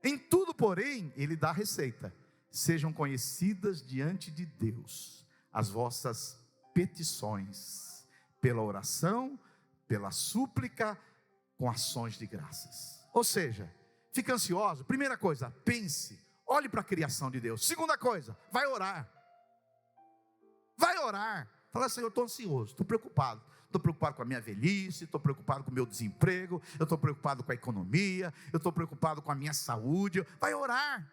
Em tudo, porém, ele dá a receita. Sejam conhecidas diante de Deus as vossas petições, pela oração, pela súplica, com ações de graças. Ou seja, fica ansioso, primeira coisa, pense, olhe para a criação de Deus. Segunda coisa, vai orar. Vai orar. Fala assim, eu estou ansioso, estou preocupado com a minha velhice, estou preocupado com o meu desemprego, eu estou preocupado com a economia, eu estou preocupado com a minha saúde. Vai orar.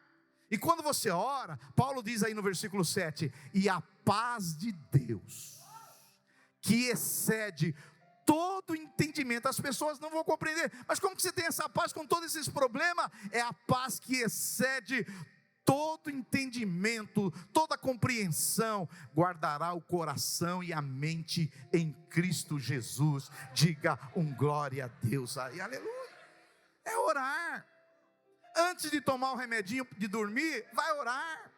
E quando você ora, Paulo diz aí no versículo 7, e a paz de Deus, que excede todo entendimento. As pessoas não vão compreender, mas como que você tem essa paz com todos esses problemas? É a paz que excede todo entendimento, toda compreensão, guardará o coração e a mente em Cristo Jesus. Diga glória a Deus aí, aleluia. É orar. Antes de tomar o remedinho de dormir, vai orar.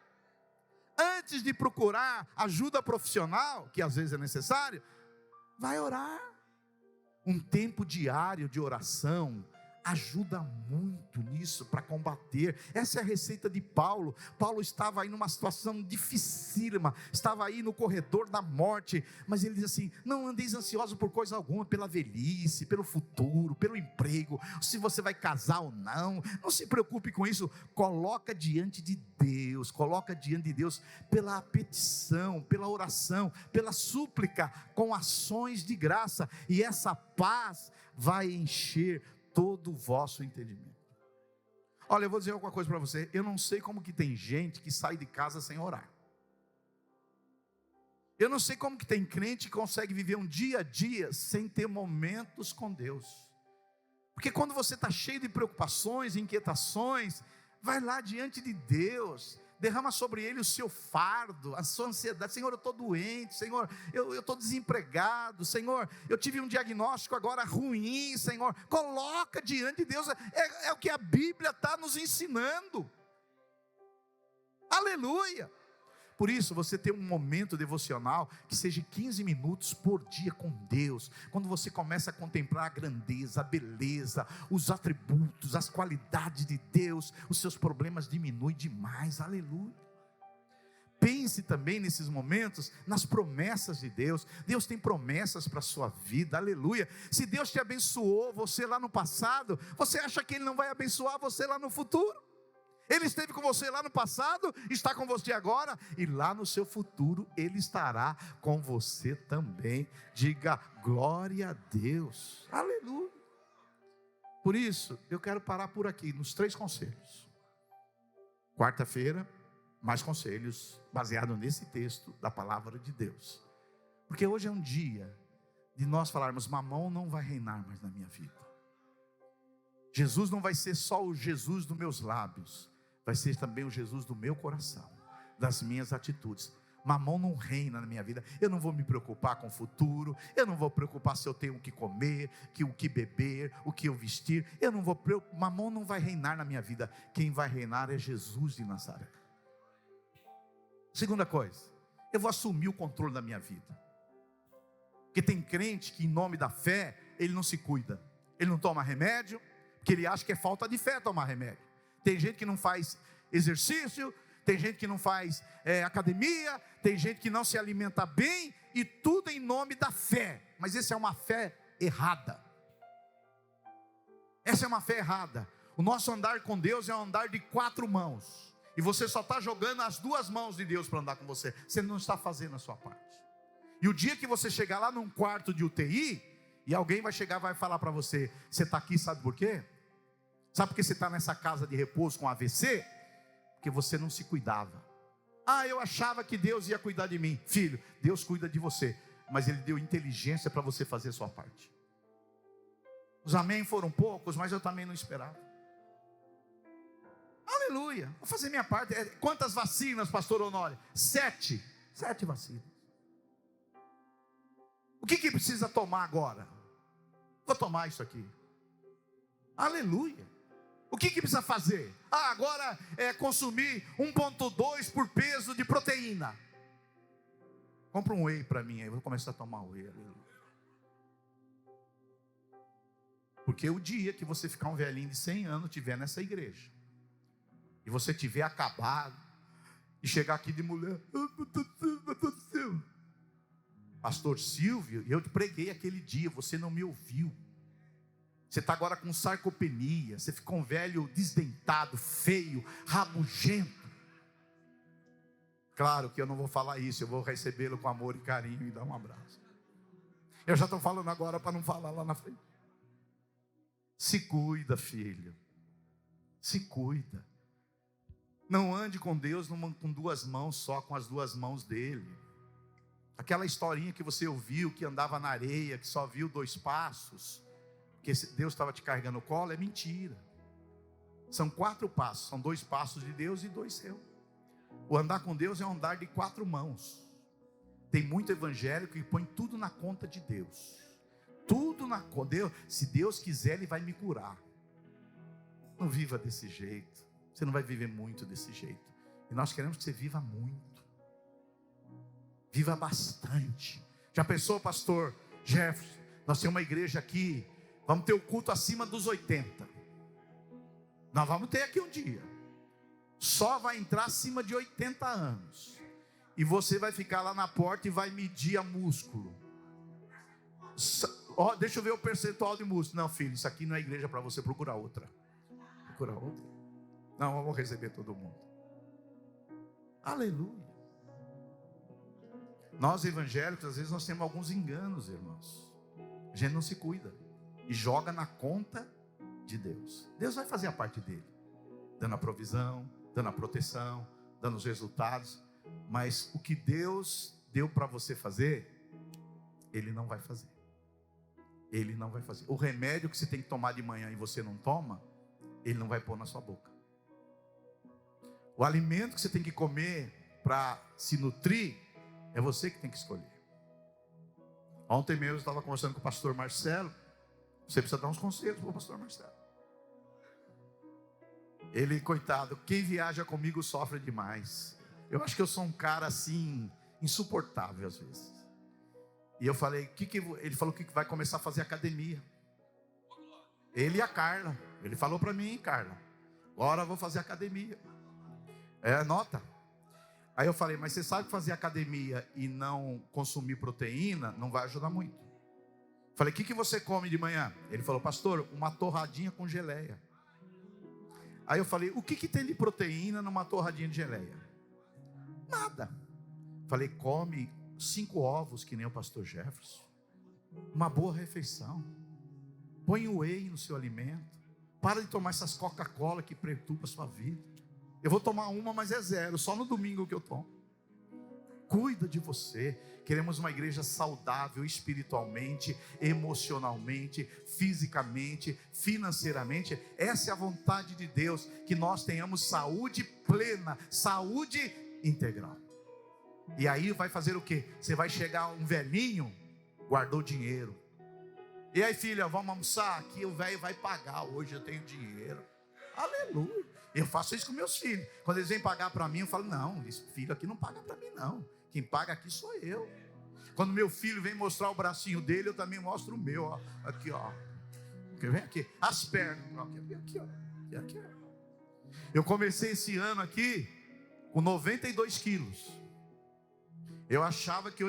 Antes de procurar ajuda profissional, que às vezes é necessário, vai orar. Um tempo diário de oração ajuda muito nisso, para combater. Essa é a receita de Paulo. Paulo estava aí numa situação dificílima, estava aí no corredor da morte, mas ele diz assim, não andeis ansiosos por coisa alguma, pela velhice, pelo futuro, pelo emprego, se você vai casar ou não se preocupe com isso, coloca diante de Deus pela petição, pela oração, pela súplica, com ações de graça, e essa paz vai encher todo o vosso entendimento. Olha, eu vou dizer alguma coisa para você. Eu não sei como que tem gente que sai de casa sem orar. Eu não sei como que tem crente que consegue viver um dia a dia sem ter momentos com Deus. Porque quando você está cheio de preocupações, inquietações, vai lá diante de Deus, derrama sobre Ele o seu fardo, a sua ansiedade. Senhor, eu estou doente. Senhor, eu estou desempregado. Senhor, eu tive um diagnóstico agora ruim. Senhor, coloca diante de Deus. É o que a Bíblia está nos ensinando. Aleluia. Por isso, você tem um momento devocional que seja 15 minutos por dia com Deus. Quando você começa a contemplar a grandeza, a beleza, os atributos, as qualidades de Deus, os seus problemas diminuem demais. Aleluia. Pense também nesses momentos nas promessas de Deus. Deus tem promessas para a sua vida, aleluia. Se Deus te abençoou você lá no passado, você acha que Ele não vai abençoar você lá no futuro? Ele esteve com você lá no passado, está com você agora, e lá no seu futuro Ele estará com você também. Diga glória a Deus, aleluia. Por isso, eu quero parar por aqui, nos 3 conselhos. Quarta-feira, mais conselhos, baseado nesse texto da palavra de Deus. Porque hoje é um dia de nós falarmos, Mamão não vai reinar mais na minha vida. Jesus não vai ser só o Jesus dos meus lábios, vai ser também o Jesus do meu coração, das minhas atitudes. Mamão não reina na minha vida. Eu não vou me preocupar com o futuro, eu não vou preocupar se eu tenho o que comer, o que beber, o que eu vestir. Eu não vou preocupar. Mamão não vai reinar na minha vida. Quem vai reinar é Jesus de Nazaré. Segunda coisa, eu vou assumir o controle da minha vida. Porque tem crente que em nome da fé, ele não se cuida, ele não toma remédio, porque ele acha que é falta de fé tomar remédio. Tem gente que não faz exercício, tem gente que não faz academia, tem gente que não se alimenta bem, e tudo em nome da fé. Mas essa é uma fé errada. Essa é uma fé errada. O nosso andar com Deus é um andar de 4 mãos. E você só está jogando as 2 mãos de Deus para andar com você. Você não está fazendo a sua parte. E o dia que você chegar lá num quarto de UTI, e alguém vai chegar e vai falar para você: você está aqui, sabe por quê? Sabe por que você está nessa casa de repouso com AVC? Porque você não se cuidava. Eu achava que Deus ia cuidar de mim. Filho, Deus cuida de você, mas Ele deu inteligência para você fazer a sua parte. Os amém foram poucos, mas eu também não esperava. Aleluia, vou fazer minha parte. Quantas vacinas, pastor Honório? 7 vacinas. O que precisa tomar agora? Vou tomar isso aqui. Aleluia. O que precisa fazer? Agora é consumir 1,2 por peso de proteína. Compra um whey para mim aí, vou começar a tomar whey. Aleluia. Porque o dia que você ficar um velhinho de 100 anos, estiver nessa igreja, e você tiver acabado, e chegar aqui de mulher: pastor Silvio, eu te preguei aquele dia, você não me ouviu. Você está agora com sarcopenia, você ficou um velho desdentado, feio, rabugento. Claro que eu não vou falar isso, eu vou recebê-lo com amor e carinho e dar um abraço. Eu já estou falando agora para não falar lá na frente. Se cuida, filho. Se cuida. Não ande com Deus com 2 mãos só, com as 2 mãos dele. Aquela historinha que você ouviu, que andava na areia, que só viu 2 passos, que Deus estava te carregando no colo, é mentira. São 4 passos, são 2 passos de Deus e 2 seus. O andar com Deus é um andar de 4 mãos. Tem muito evangélico que põe tudo na conta de Deus. Tudo na conta. Deus, se Deus quiser, Ele vai me curar. Não viva desse jeito. Você não vai viver muito desse jeito. E nós queremos que você viva muito. Viva bastante. Já pensou, pastor Jefferson? Nós temos uma igreja aqui, vamos ter o culto acima dos 80. Nós vamos ter aqui um dia. Só vai entrar acima de 80 anos. E você vai ficar lá na porta e vai medir a músculo. Deixa eu ver o percentual de músculo. Não, filho, isso aqui não é igreja para você, procurar outra. Procura outra. Não, eu vou receber todo mundo. Aleluia. Nós evangélicos, às vezes nós temos alguns enganos, irmãos. A gente não se cuida e joga na conta de Deus. Deus vai fazer a parte dele, dando a provisão, dando a proteção, dando os resultados. Mas o que Deus deu para você fazer, Ele não vai fazer. Ele não vai fazer. O remédio que você tem que tomar de manhã e você não toma, Ele não vai pôr na sua boca. O alimento que você tem que comer para se nutrir, é você que tem que escolher. Ontem mesmo eu estava conversando com o pastor Marcelo. Você precisa dar uns conselhos para o pastor Marcelo. Ele, coitado, quem viaja comigo sofre demais. Eu acho que eu sou um cara assim, insuportável às vezes. E eu falei, ele falou que vai começar a fazer academia. Ele e a Carla. Ele falou para mim: Carla, agora eu vou fazer academia. Anota. Aí eu falei: mas você sabe que fazer academia e não consumir proteína não vai ajudar muito. Falei: o que você come de manhã? Ele falou: pastor, uma torradinha com geleia. Aí eu falei: o que tem de proteína numa torradinha de geleia? Nada. Falei: come 5 ovos, que nem o pastor Jefferson. Uma boa refeição. Põe o whey no seu alimento. Para de tomar essas Coca-Cola que perturba a sua vida. Eu vou tomar uma, mas é 0, só no domingo que eu tomo. Cuida de você. Queremos uma igreja saudável espiritualmente, emocionalmente, fisicamente, financeiramente. Essa é a vontade de Deus, que nós tenhamos saúde plena, saúde integral. E aí vai fazer o quê? Você vai chegar um velhinho, guardou dinheiro. E aí, filha, vamos almoçar? Aqui o velho vai pagar, hoje eu tenho dinheiro. Aleluia. Eu faço isso com meus filhos. Quando eles vêm pagar para mim, eu falo: não, esse filho aqui não paga para mim não. Quem paga aqui sou eu. Quando meu filho vem mostrar o bracinho dele, eu também mostro o meu, ó. Aqui, ó. Vem aqui. As pernas. Aqui, ó. Aqui, ó. Eu comecei esse ano aqui com 92 quilos. Eu achava que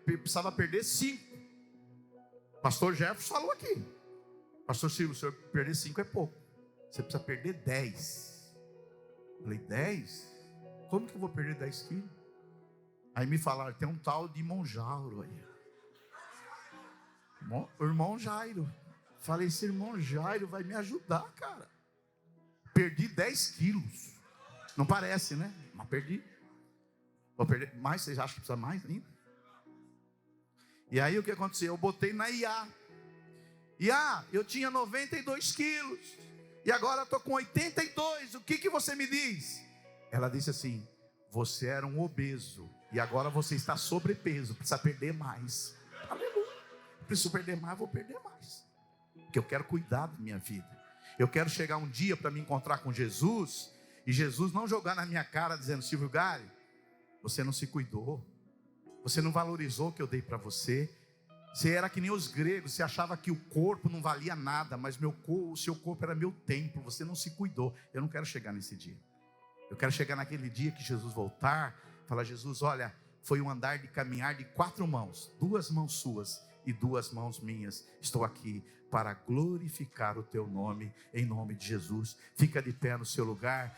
precisava perder 5. Pastor Jefferson falou aqui. Pastor Silvio, o senhor perder 5 é pouco. Você precisa perder 10. Eu falei, 10? Como que eu vou perder 10 quilos? Aí me falaram, tem um tal de irmão Jairo aí. O irmão Jairo. Falei, esse irmão Jairo vai me ajudar, cara. Perdi 10 quilos. Não parece, né? Mas perdi. Vou perder mais, vocês acham que precisa mais ainda? E aí o que aconteceu? Eu botei na IA. IA, eu tinha 92 quilos. E agora estou com 82. O que você me diz? Ela disse assim, você era um obeso. E agora você está sobrepeso. Precisa perder mais. Aleluia. Preciso perder mais, vou perder mais. Porque eu quero cuidar da minha vida. Eu quero chegar um dia para me encontrar com Jesus. E Jesus não jogar na minha cara dizendo, Silvio Gari, você não se cuidou. Você não valorizou o que eu dei para você. Você era que nem os gregos. Você achava que o corpo não valia nada. Mas o seu corpo era meu templo. Você não se cuidou. Eu não quero chegar nesse dia. Eu quero chegar naquele dia que Jesus voltar. Falar, Jesus, olha, foi um andar de caminhar de 4 mãos. 2 mãos suas e 2 mãos minhas. Estou aqui para glorificar o teu nome. Em nome de Jesus. Fica de pé no seu lugar.